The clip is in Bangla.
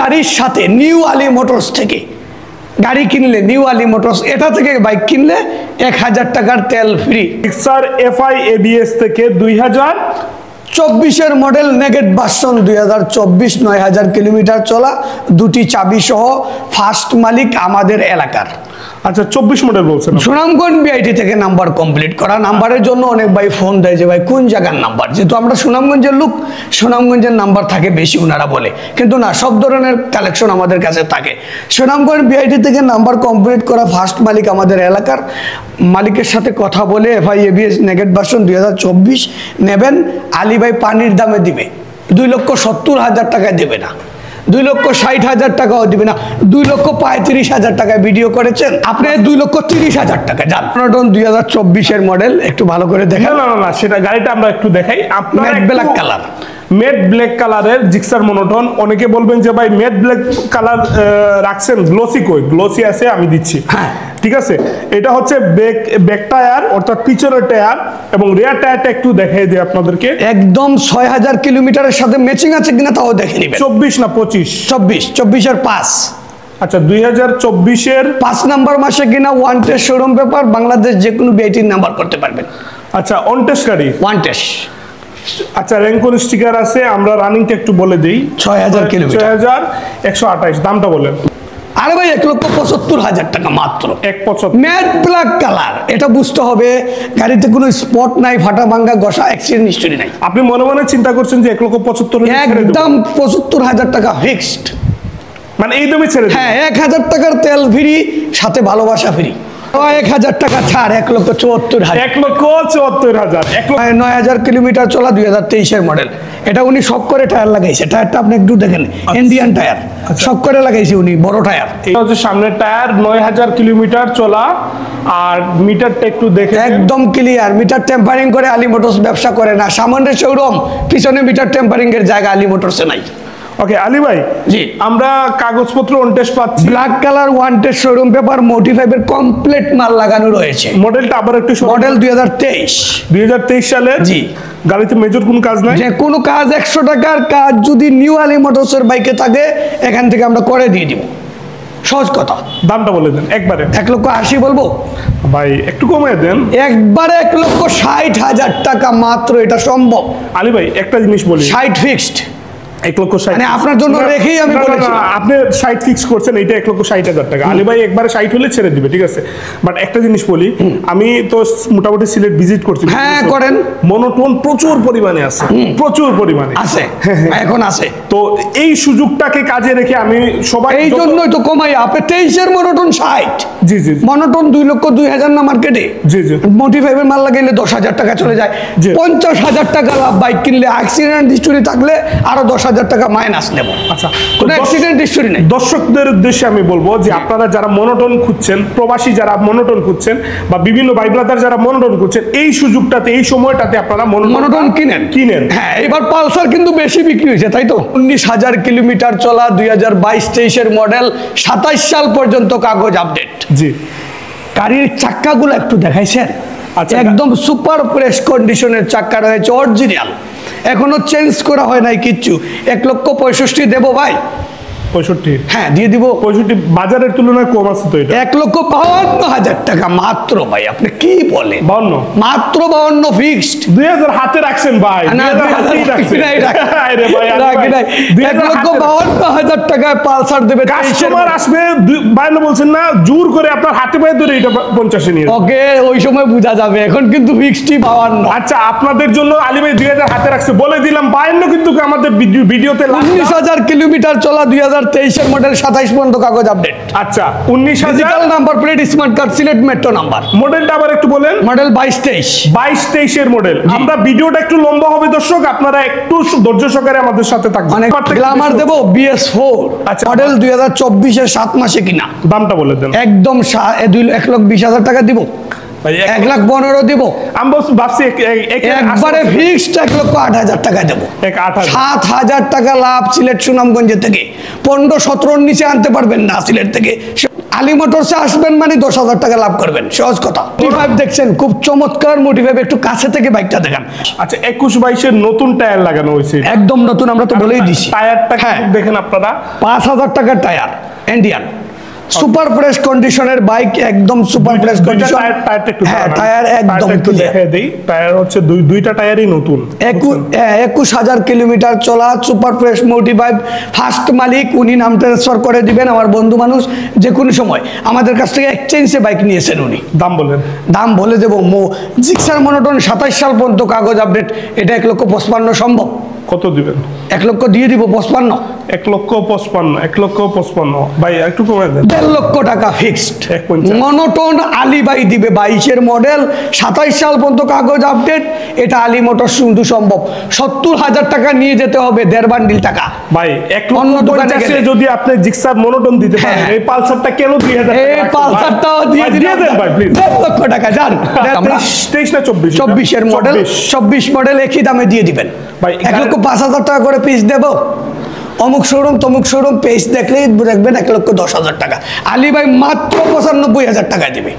গাড়ির সাথে নিউ আলী মোটরস থেকে গাড়ি কিনলে, নিউ আলী মোটরস এটা থেকে বাইক কিনলে 1000 টাকার তেল ফ্রি। জিক্সার এফআই এবিএস থেকে 2024 মডেল নেগেট ভার্সন 2024 9000 কিলোমিটার চলা, দুটি চাবি সহ, ফার্স্ট মালিক আমাদের এলাকার। আচ্ছা 24 মডেল বলছেন। সুনামগঞ্জ বিআইটি থেকে নাম্বার কমপ্লিট করা। নাম্বারের জন্য অনেক ভাই ফোন দেয় যে ভাই কোন জায়গার নাম্বার, যেহেতু আমরা সুনামগঞ্জের লোক, সুনামগঞ্জের নাম্বার থাকে বেশি ওনারা বলে, কিন্তু না, সব ধরনের কালেকশন আমাদের কাছে থাকে। সুনামগঞ্জ বিআইটি থেকে নাম্বার কমপ্লিট করা, ফার্স্ট মালিক আমাদের এলাকার। মালিকের সাথে কথা বলে এফআই এবিএস নেগেট ভার্সন 2024 নেবেন। আলী ভাই পানির দামে দিবে, 2,70,000 টাকায় দেবে না, 2,60,000 টাকাও দিবে না, 2,35,000 টাকায় ভিডিও করেছেন আপনি, 2,30,000 টাকা যান। মনোটন 2024 মডেল, একটু ভালো করে দেখেন। না সেটা গাড়িটা আমরা একটু দেখাই। আপনার ব্ল্যাক কালার, মেট ব্ল্যাক কালারের জিক্সার মনোটন। অনেকে বলবেন যে ভাই মেট ব্ল্যাক কালার রাখছেন, গ্লোসি কই? গ্লোসি আছে, আমি দিচ্ছি। হ্যাঁ ঠিক আছে। এটা হচ্ছে ব্যাক টায়ার অর্থাৎ পিছনের টায়ার, এবং রিয়ার টায়ারটা একটু দেখাই দিই আপনাদেরকে। একদম 6000 কিলোমিটারের সাথে ম্যাচিং আছে কিনা তাও দেখে নিবেন। 24 না 25? 24 এর 5। আচ্ছা 2024 5 নাম্বার মাসে কিনা one test showroom paper, Bangladesh যে কোনো বিআইটির নাম্বার করতে পারবেন। আচ্ছা অন টেস্ট গাড়ি, ওয়ান টেস্ট। আচ্ছা র্যাঙ্কন স্টিকার আছে। আমরা রানিংটা একটু বলে দিই। 6000 কিলোমিটার, 6128। দামটা বলেন। আরে ভাই 1,75,000 টাকা মাত্র। 1,75 ম্যাট ব্ল্যাক কালার। এটা বুঝতে হবে গাড়িতে কোনো স্পট নাই, ফাটা ভাঙ্গা ঘষা অ্যাক্সিডেন্ট হিস্টরি নাই। আপনি মনে মনে চিন্তা করছেন যে 1,75,000 একদম 75,000 টাকা ফিক্সড, মানে এই দামে ছেড়ে দিন। হ্যাঁ 1000 টাকার তেল ফ্রি, সাথে ভালোবাসা ফ্রি। 1000 টাকা ছাড়, 1,74,000। 1,74,000। 9000 কিলোমিটার চলা, 2023 মডেল। এটা উনি শক করে টায়ার লাগাইছে। টায়ারটা আপনি একটু দেখেন, ইন্ডিয়ান টায়ার, শক করে লাগাইছে উনি, বড় টায়ার। এটা হচ্ছে সামনের টায়ার, 9000 কিলোমিটার চলা। আর মিটারটা একটু দেখে একদম ক্লিয়ার। মিটার টেম্পারিং করে আলী মোটরস ব্যবসা করে না। সামনে শোরুম, পিছনে মিটার টেম্পারিং এর জায়গা আলী মোটরসে নাই। ওকে আলী ভাই, জি আমরা কাগজপত্র অন টেস্ট পাচ্ছি। Black colour, one test showroom paper, মোটিফাইভ এর কমপ্লিট মাল লাগানো রয়েছে। মডেলটা আবার একটু মডেল 2023 সালের। জি। গাড়িতে মেজর কোনো কাজ নাই? যে কোনো কাজ, 100 টাকার কাজ যদি নিউ আলী মোটরসের বাইকে থাকে, এখান থেকে আমরা করে দিয়ে দিব। সহজ কথা। দামটা বলে দেন একবারে। 1,80,000 বলবো ভাই একটু কমিয়ে দেন। একবারে 1,60,000 টাকা মাত্র, এটা সম্ভব। আলী ভাই একটা জিনিস বলি, 60 ফিক্সড, 1,60,000 মানে আপনার জন্য রেখেই আমি বলেছি। আপনি 60 ফিক্স করছেন, এটা 1,60,000 টাকা। আলী ভাই একবারে 60 হলে ছেড়ে দিবে, ঠিক আছে। বাট একটা জিনিস বলি, আমি তো মোটামুটি সিলেট ভিজিট করছি। হ্যাঁ করেন। মনোটোন প্রচুর পরিমাণে আছে, প্রচুর পরিমাণে আছে, এখন আছে। তো এই সুযোগটাকে কাজে রেখে আমি সবাই, এই জন্যই তো কমাই। আপনি 23 এর মনোটন 60। জি জি। মনোটন 2,02,000 না মার্কেটে? জি জি। মোটিফাইভের মাল লাগাইলে 10,000 টাকা চলে যায়। 50,000 টাকা লাভ। বাইক কিনলে অ্যাক্সিডেন্ট হিস্টোরি থাকলে আরো 10,000 টাকা মাইনাস নেব। আচ্ছা, কোনো অ্যাক্সিডেন্ট হিস্টোরি নেই। দর্শকদের উদ্দেশ্যে আমি বলবো যে আপনারা যারা মনোটন খুঁজছেন, প্রবাসী যারা মনোটন খুঁজছেন, বা বিভিন্ন ভাই ব্রাদার যারা মনোটন খুঁজছেন, এই সুযোগটাতে, এই সময়টাতে আপনারা মনোটন কিনেন। হ্যাঁ এবার পালসার কিন্তু বেশি বিক্রি হয়েছে, তাই তো। 19,000 কিলোমিটার চলা, 2022-23 এর মডেল, 27 সাল পর্যন্ত কাগজ আপডেট। জি। গাড়ির চাক্কাগুলো একটু দেখাইছেন। আচ্ছা, একদম সুপার ফ্রেশ কন্ডিশনের চাক্কা রয়েছে, অরিজিনাল, এখনো চেঞ্জ করা হয় নাই কিচ্ছু। 1,65,000 দেবো ভাই। 65? হ্যাঁ দিয়ে দিব। 65 বাজারের তুলনায় কম আছে তো। এটা 1,52,000 টাকা মাত্র ভাই। আপনি কি বলেন? 52? মাত্র 52 ফিক্সড। 2000 হাতে রাখছেন ভাই। না, 1,52,000 টাকায় পালসার দেবে। কাস্টমার আসবে, বাইরে বলছেন না, জোর করে আপনার হাতে পায়ে ধরে এটা 50 নিয়ে। ওকে, ওই সময় বোঝা যাবে। এখন কিন্তু ফিক্সডই 52। আচ্ছা আপনাদের জন্য আলী ভাই 2000 হাতে রাখছে, বলে দিলাম 52 কিন্তু আমাদের ভিডিওতে। 19,000 কিলোমিটার চলা, 2023 এর মডেল, 27 পর্যন্ত কাগজ আপডেট। আচ্ছা 19,000 digital number plate, smart card, Sylhet metro number. মডেলটা আবার একটু বলেন। মডেল 22-23। 22-23 এর মডেল। আমরা ভিডিওটা একটু লম্বা হবে দর্শক, আপনারা একটু ধৈর্য সহকারে আমাদের সাথে থাকবেন। অনেক গ্ল্যামার দেব, BS4। আচ্ছা, মডেল 2024 এর 7 মাসে কিনা। দামটা বলে দেন। একদম 1,20,000 টাকা দিব, 1,15,000 দিব। আমি ভাবছি একবারে ফিক্সড 1,08,000 টাকা দেবো। 7,000 টাকা লাভ সিলেট সুনামগঞ্জ থেকে। 15-17 নিচে আনতে পারবেন না সিলেট থেকে। আলী মোটরসে আসবেন মানে 10,000 টাকা লাভ করবেন, সহজ কথা। মোটিভাইভ দেখছেন, খুব চমৎকার মোটিভাইভ, একটু কাছে থেকে বাইকটা দেখান। আচ্ছা 21-22 নতুন টায়ার লাগানো হয়েছে, একদম নতুন, আমরা তো বলেই দিছি। টায়ারটা হ্যাঁ, দেখেন আপনারা 5,000 টাকার টায়ার, ইন্ডিয়ান সুপার ফ্রেশ কন্ডিশনের বাইক, একদম সুপার ফ্রেশ কন্ডিশন। হ্যাঁ, টায়ার একদম দেখাই দেই, টায়ার হচ্ছে দুইটা টায়ারই নতুন, 21,000 কিলোমিটার চলা সুপার ফ্রেশ মোটিভাইভ। ফার্স্ট মালিক উনি নাম ট্রান্সফার করে দিবেন, আমার বন্ধু মানুষ, যে কোনো সময় আমাদের কাছ থেকে এক্সচেঞ্জে বাইক নিয়েছেন উনি। দাম বলেন? দাম বলে দেবো, জিক্সার মনোটন 27 সাল পর্যন্ত কাগজ আপডেট, এটা 1,55,000 সম্ভব? কত দিবেন? 1 লক্ষ দিয়ে দিব, 55। 1,55,000 ভাই একটু কমে দেন। 1.5 লক্ষ টাকা ফিক্সড। 1.50 মনোটন আলী ভাই দিবে, 22-এর মডেল, 27 সাল পর্যন্ত কাগজ আপডেট, এটা আলী মোটর শুধু সম্ভব। 70,000 টাকা নিয়ে যেতে হবে, 1.5 বান্ডিল টাকা। ভাই 1,50,000 যদি আপনি জিক্সার মনোটন দিতে পারেন, এই পালসারটা কেন 2,000 টাকা? এই পালসারটাও দিয়ে দেন ভাই প্লিজ। 1.5 লক্ষ টাকা যান। আমরা 23 না 24? 24-এর মডেল, 24 মডেল একই দামে দিয়ে দিবেন। ভাই 1,05,000 টাকা করে পিস দেবো। অমুক শোরুম তমুক শোরুম পেজ দেখলেই দেখবেন 1,10,000 টাকা। আলী ভাই মাত্র 95,000 টাকা দিবে।